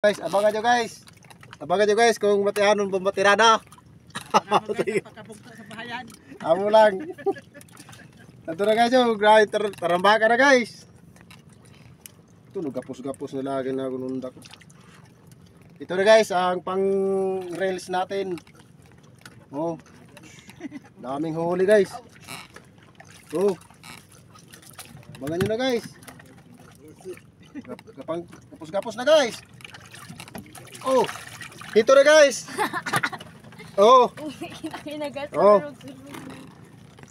Guys, abangan nyo guys. Abangan nyo guys kung matianon bumatirada. Amo lang. Ito na guys, oh, tarambaka na guys. Ito, gapos-gapos na lagi na gunundak. Ito na guys, ang pang rails natin. Oh, daming huli guys. Oh, abangan nyo na guys. Gapos-gapos na guys. Oh, ito na guys. Oh. Oh.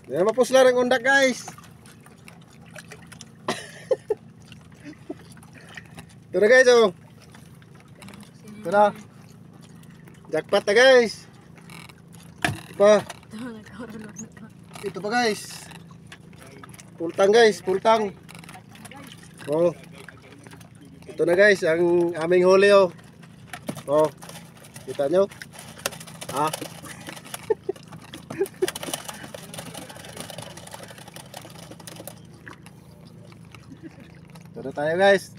Yan mapusla ng undak guys. Ito na guys oh. Ito na. Jackpot na guys. Ito pa guys. Pultang guys, pultang. Oh. Ito na guys ang aming huli oh. Oh, kita nyo? Ah. Ito na tayo guys.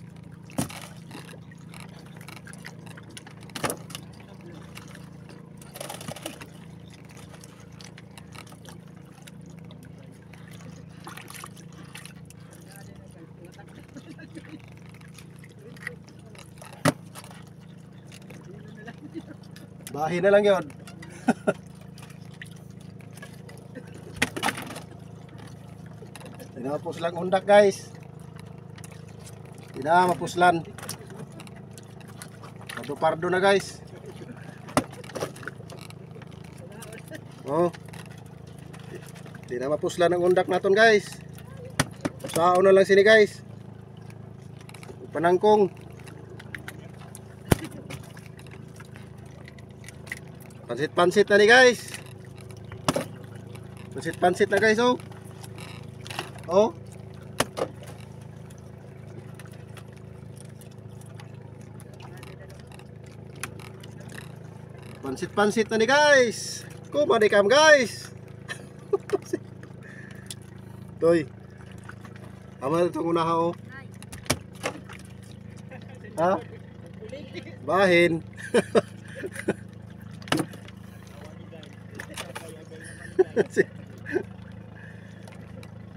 Bahin na lang yun. Tinapuslan undak guys. Tinapuslan. Pardo na guys. Oh. Tinapuslan ang undak naton guys. Sao na lang sini guys. Panangkong. Pansit-pansit na ni guys. Pansit-pansit na guys oh. Oh. Pansit-pansit na ni guys. Kumadikam guys. Toy. Ama itong unaha oh. Ha? Bahin.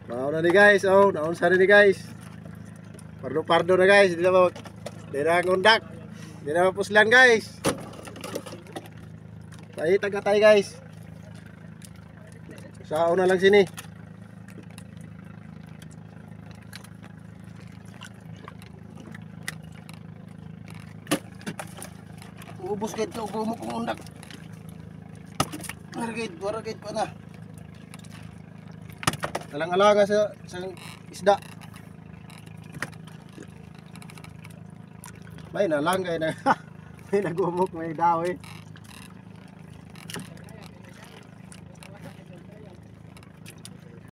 Mau na ni guys, oh, naon sa ni guys. Pardo-pardo na guys, di na ngundak. Di na mapuslan guys. Tayo tagatay guys. Sao na lang sini. Ubus kahit ka ugumok kong undak. Waragit pa na. Alang-alanga sa isda. May nalanggay na. May nagumok, may daw eh.